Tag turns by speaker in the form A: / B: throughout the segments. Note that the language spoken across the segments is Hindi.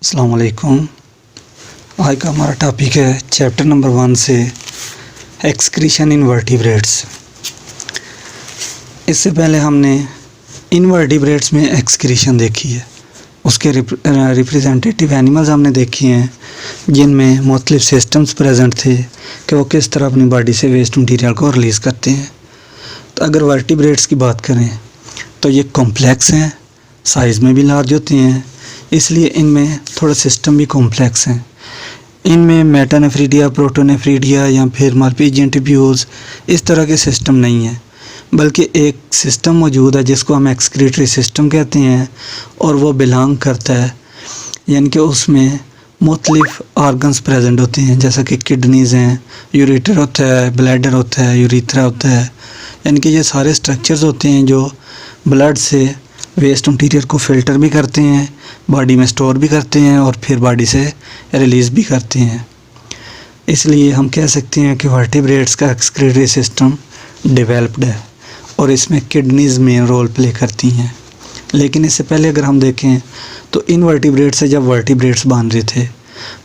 A: अस्सलाम वालेकुम। आज का हमारा टॉपिक है चैप्टर नंबर 1 से एक्सक्रीशन इन वर्टिब्रेट्स। इससे पहले हमने इनवर्टिब्रेट्स में एक्सक्रीशन देखी है, उसके रिप्रेजेंटेटिव एनिमल्स हमने देखी हैं जिनमें मुख्तलिफ सिस्टम्स प्रेजेंट थे कि वो किस तरह अपनी बॉडी से वेस्ट मटीरियल को रिलीज़ करते हैं। तो अगर वर्टिब्रेट्स की बात करें तो ये कॉम्प्लेक्स हैं, साइज़ में भी लार्ज होते हैं, इसलिए इनमें थोड़ा सिस्टम भी कॉम्प्लेक्स हैं। इनमें मेटानेफ्रीडिया, प्रोटोनेफ्रीडिया या फिर माल्पीजियन ट्यूब्यूल्स इस तरह के सिस्टम नहीं है, बल्कि एक सिस्टम मौजूद है जिसको हम एक्सक्रीटरी सिस्टम कहते हैं और वो बिलोंग करता है, यानी कि उसमें मुख्तलिफ ऑर्गन्स प्रेजेंट होते हैं, जैसा कि किडनीज़ हैं, यूरेटर होता है, ब्लैडर होता है, यूरीथ्रा होता है, यानी कि ये सारे स्ट्रक्चर्स होते हैं जो ब्लड से वेस्ट मटीरियल को फ़िल्टर भी करते हैं, बॉडी में स्टोर भी करते हैं और फिर बॉडी से रिलीज़ भी करते हैं। इसलिए हम कह सकते हैं कि वर्टिब्रेट्स का एक्सक्रीटरी सिस्टम डेवलप्ड है और इसमें किडनीज़ मेन रोल प्ले करती हैं। लेकिन इससे पहले अगर हम देखें तो इन वर्टिब्रेट्स से जब वर्टिब्रेट्स बन रहे थे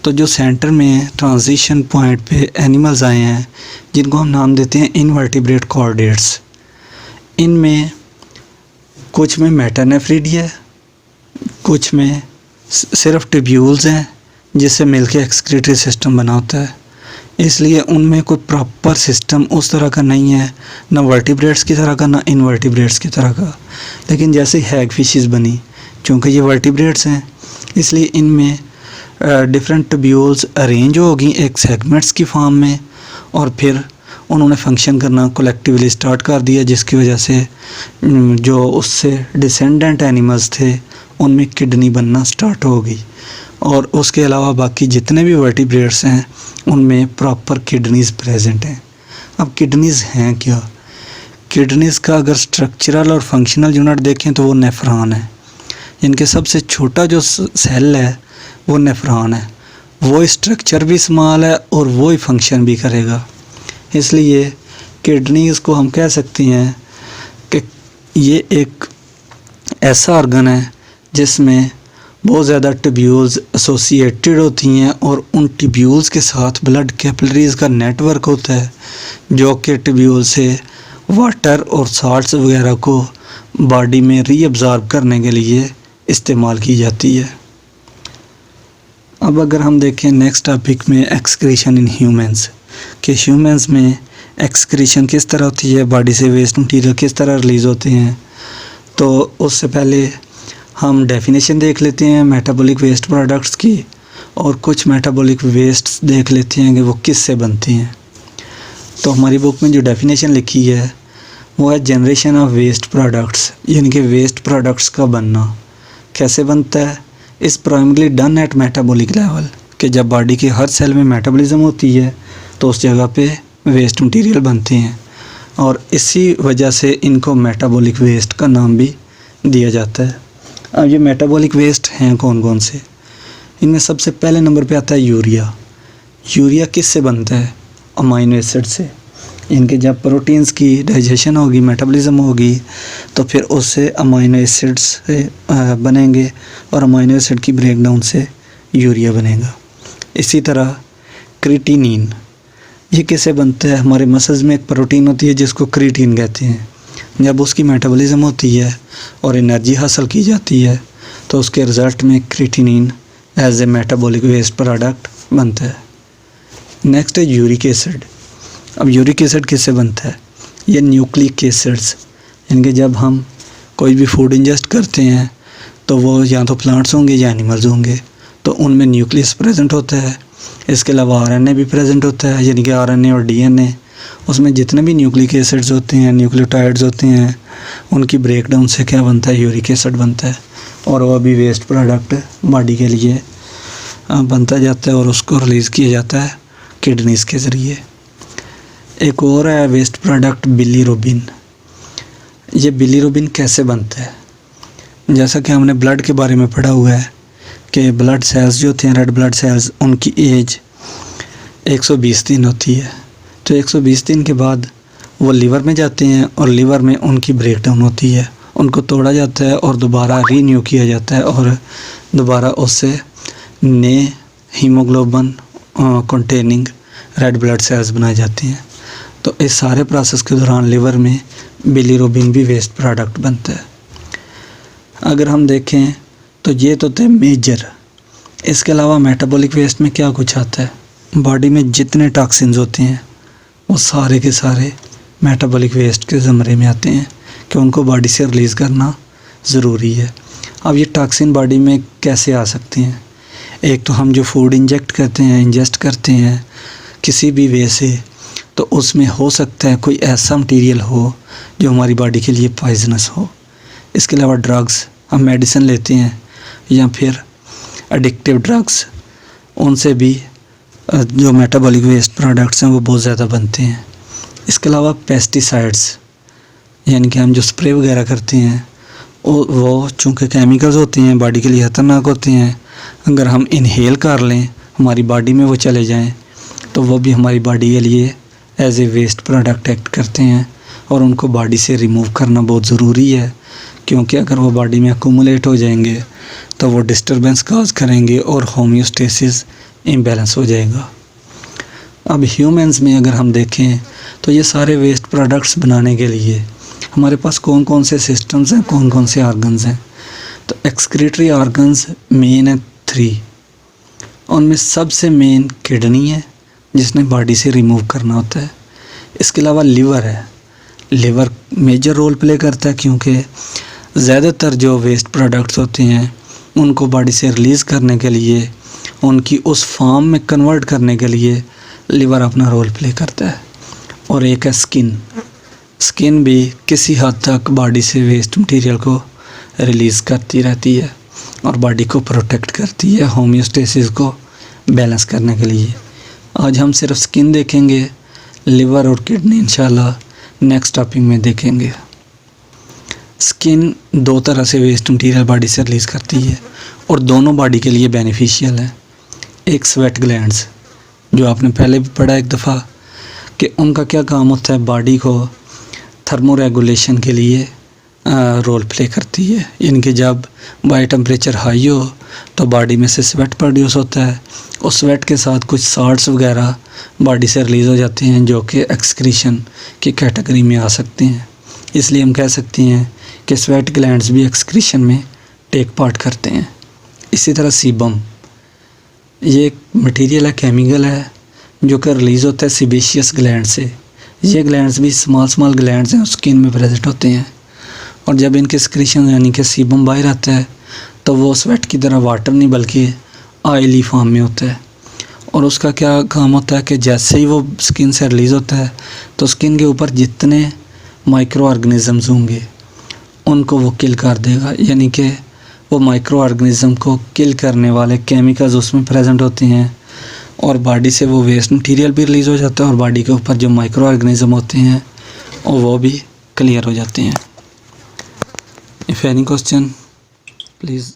A: तो जो सेंटर में ट्रांजिशन पॉइंट पे एनिमल्स आए हैं जिनको हम नाम देते हैं इनवर्टिब्रेट कॉर्डेट्स, इनमें कुछ में मेटानेफ्रीडिया, कुछ में सिर्फ ट्यूब्यूल्स हैं जिससे मिलके एक्सक्रीटरी सिस्टम बना होता है। इसलिए उनमें कोई प्रॉपर सिस्टम उस तरह का नहीं है, ना वर्टिब्रेट्स की तरह का ना इनवर्टिब्रेट्स की तरह का। लेकिन जैसे हैग फिशेस बनी, चूँकि ये वर्टिब्रेट्स हैं इसलिए इनमें डिफरेंट ट्यूब्यूल्स अरेंज होगी एक सेगमेंट्स की फॉर्म में और फिर उन्होंने फंक्शन करना कलेक्टिवली स्टार्ट कर दिया, जिसकी वजह से जो उससे डिसेंडेंट एनिमल्स थे उनमें किडनी बनना स्टार्ट हो गई और उसके अलावा बाकी जितने भी वर्टिब्रेट्स हैं उनमें प्रॉपर किडनीज़ प्रेजेंट हैं। अब किडनीज़ हैं क्या? किडनीज़ का अगर स्ट्रक्चरल और फंक्शनल यूनिट देखें तो वो नेफ्रॉन है, इनके सबसे छोटा जो सेल है वो नेफ्रॉन है, वो स्ट्रक्चर भी स्मॉल है और वो ही फंक्शन भी करेगा। इसलिए किडनीज़ को हम कह सकते हैं कि ये एक ऐसा ऑर्गन है जिसमें बहुत ज़्यादा ट्यूब्यूल्स एसोसिएटेड होती हैं और उन ट्यूब्यूल्स के साथ ब्लड कैपिलरीज़ का नेटवर्क होता है जो कि ट्यूब्यूल से वाटर और साल्ट्स वगैरह को बॉडी में रीअब्ज़ॉर्ब करने के लिए इस्तेमाल की जाती है। अब अगर हम देखें नेक्स्ट टॉपिक में एक्सक्रीशन इन ह्यूमंस, कि ह्यूमंस में एक्सक्रीशन किस तरह होती है, बॉडी से वेस्ट मटीरियल किस तरह रिलीज़ होते हैं, तो उससे पहले हम डेफिनेशन देख लेते हैं मेटाबॉलिक वेस्ट प्रोडक्ट्स की और कुछ मेटाबॉलिक वेस्ट्स देख लेते हैं कि वो किस से बनती हैं। तो हमारी बुक में जो डेफिनेशन लिखी है वो है जनरेशन ऑफ वेस्ट प्रोडक्ट्स, यानी कि वेस्ट प्रोडक्ट्स का बनना कैसे बनता है। इस primarily done at metabolic level, कि जब बॉडी के हर सेल में मेटाबॉलिज्म होती है तो उस जगह पे वेस्ट मटीरियल बनते हैं और इसी वजह से इनको मेटाबॉलिक वेस्ट का नाम भी दिया जाता है। अब ये मेटाबॉलिक वेस्ट हैं कौन कौन से? इनमें सबसे पहले नंबर पे आता है यूरिया। यूरिया किस से बनता है? अमाइनो एसिड से। इनके जब प्रोटीन्स की डाइजेशन होगी, मेटाबॉलिज्म होगी, तो फिर उससे अमाइनो एसिड्स से बनेंगे और अमाइनो एसिड की ब्रेकडाउन से यूरिया बनेगा। इसी तरह क्रिएटिनिन, ये कैसे बनता है? हमारे मसल्स में एक प्रोटीन होती है जिसको क्रिएटिन कहते हैं, जब उसकी मेटाबॉलिज्म होती है और एनर्जी हासिल की जाती है तो उसके रिज़ल्ट में creatinine as a metabolic waste product बनता है। नेक्स्ट है यूरिक एसिड। अब यूरिक एसिड किससे बनता है? ये न्यूक्लिक एसिड्स, यानी कि जब हम कोई भी फूड इंजेस्ट करते हैं तो वो या तो प्लांट्स होंगे या एनिमल्स होंगे, तो उनमें न्यूक्लियस प्रेजेंट होता है। इसके अलावा आरएनए भी प्रेजेंट होता है, यानी कि आरएनए और डीएनए, उसमें जितने भी न्यूक्लिक एसिड्स होते हैं, न्यूक्लियोटाइड्स होते हैं, उनकी ब्रेकडाउन से क्या बनता है? यूरिक एसिड बनता है और वो भी वेस्ट प्रोडक्ट बॉडी के लिए बनता जाता है और उसको रिलीज़ किया जाता है किडनीज़ के ज़रिए। एक और है वेस्ट प्रोडक्ट बिलीरुबिन। ये बिलीरुबिन कैसे बनता है? जैसा कि हमने ब्लड के बारे में पढ़ा हुआ है कि ब्लड सेल्स जो होते हैं, रेड ब्लड सेल्स, उनकी एज 120 दिन होती है। तो 120 दिन के बाद वो लीवर में जाते हैं और लीवर में उनकी ब्रेकडाउन होती है, उनको तोड़ा जाता है और दोबारा रीन्यू किया जाता है और दोबारा उससे नए haemoglobin containing red blood cells बनाए जाते हैं। तो इस सारे प्रोसेस के दौरान लिवर में बिलीरुबिन भी वेस्ट प्रोडक्ट बनता है। अगर हम देखें तो ये तो थे मेजर। इसके अलावा मेटाबॉलिक वेस्ट में क्या कुछ आता है, बॉडी में जितने टॉक्सिन्स होते हैं वो सारे के सारे मेटाबॉलिक वेस्ट के ज़मरे में आते हैं कि उनको बॉडी से रिलीज़ करना ज़रूरी है। अब ये टॉक्सिन बॉडी में कैसे आ सकते हैं? एक तो हम जो फूड इंजेस्ट करते हैं किसी भी वे से, तो उसमें हो सकता है कोई ऐसा मटीरियल हो जो हमारी बॉडी के लिए पॉइजनस हो। इसके अलावा ड्रग्स, हम मेडिसिन लेते हैं या फिर एडिक्टिव ड्रग्स, उनसे भी जो मेटाबॉलिक वेस्ट प्रोडक्ट्स हैं वो बहुत ज़्यादा बनते हैं। इसके अलावा पेस्टिसाइड्स, यानी कि हम जो स्प्रे वगैरह करते हैं वो चूँकि केमिकल्स होते हैं, बॉडी के लिए ख़तरनाक होते हैं। अगर हम इनहेल कर लें, हमारी बॉडी में वो चले जाएं, तो वो भी हमारी बॉडी के लिए as a waste product act करते हैं और उनको बॉडी से रिमूव करना बहुत ज़रूरी है, क्योंकि अगर वो बॉडी में अक्यूमुलेट हो जाएंगे तो वो डिस्टर्बेंस काज करेंगे और होम्योस्टेसिस इम्बैलेंस हो जाएगा। अब ह्यूमंस में अगर हम देखें तो ये सारे वेस्ट प्रोडक्ट्स बनाने के लिए हमारे पास कौन कौन से सिस्टम्स हैं, कौन कौन से ऑर्गन्स हैं? तो एक्सक्रीटरी ऑर्गन्स मेन है 3। उनमें सबसे मेन किडनी है जिसने बॉडी से रिमूव करना होता है। इसके अलावा लिवर है। लिवर मेजर रोल प्ले करता है क्योंकि ज़्यादातर जो वेस्ट प्रोडक्ट्स होते हैं उनको बॉडी से रिलीज़ करने के लिए, उनकी उस फॉर्म में कन्वर्ट करने के लिए लिवर अपना रोल प्ले करता है। और एक है स्किन। स्किन भी किसी हद तक बॉडी से वेस्ट मटेरियल को रिलीज़ करती रहती है और बॉडी को प्रोटेक्ट करती है होम्योस्टेसिस को बैलेंस करने के लिए। आज हम सिर्फ स्किन देखेंगे, लिवर और किडनी इंशाल्लाह नेक्स्ट टॉपिक में देखेंगे। स्किन 2 तरह से वेस्ट मटेरियल बॉडी से रिलीज़ करती है और दोनों बॉडी के लिए बेनिफिशियल है। एक स्वेट ग्लैंड्स, जो आपने पहले भी पढ़ा एक दफ़ा कि उनका क्या काम होता है, बॉडी को थर्मो रेगुलेशन के लिए रोल प्ले करती है। यानी कि जब बॉडी टेम्परेचर हाई हो तो बॉडी में से स्वेट प्रोड्यूस होता है, उस स्वेट के साथ कुछ साल्ट्स वगैरह बॉडी से रिलीज़ हो जाते हैं जो कि एक्सक्रीशन की कैटेगरी में आ सकते हैं। इसलिए हम कह सकते हैं कि स्वेट ग्लैंड्स भी एक्सक्रीशन में टेक पार्ट करते हैं। इसी तरह सीबम, ये एक मटेरियल है, केमिकल है जो कि रिलीज़ होता है सीबेशियस ग्लैंड से। ये ग्लैंड्स भी स्मॉल ग्लैंड्स हैं, स्किन में प्रेजेंट होते हैं और जब इनके एक्सक्रीशन यानी कि सीबम बाहर आता है तो वो स्वेट की तरह वाटर नहीं बल्कि ऑयली फॉर्म में होता है। और उसका क्या काम होता है कि जैसे ही वो स्किन से रिलीज़ होता है तो स्किन के ऊपर जितने माइक्रो ऑर्गेनिज़म्स होंगे उनको वो किल कर देगा। यानी कि वो माइक्रो ऑर्गेनिज़म को किल करने वाले केमिकल्स उसमें प्रेजेंट होते हैं और बॉडी से वो वेस्ट मटेरियल भी रिलीज़ हो जाता है और बॉडी के ऊपर जो माइक्रो ऑर्गेनिज़म होते हैं और वो भी क्लियर हो जाते हैं। If any question please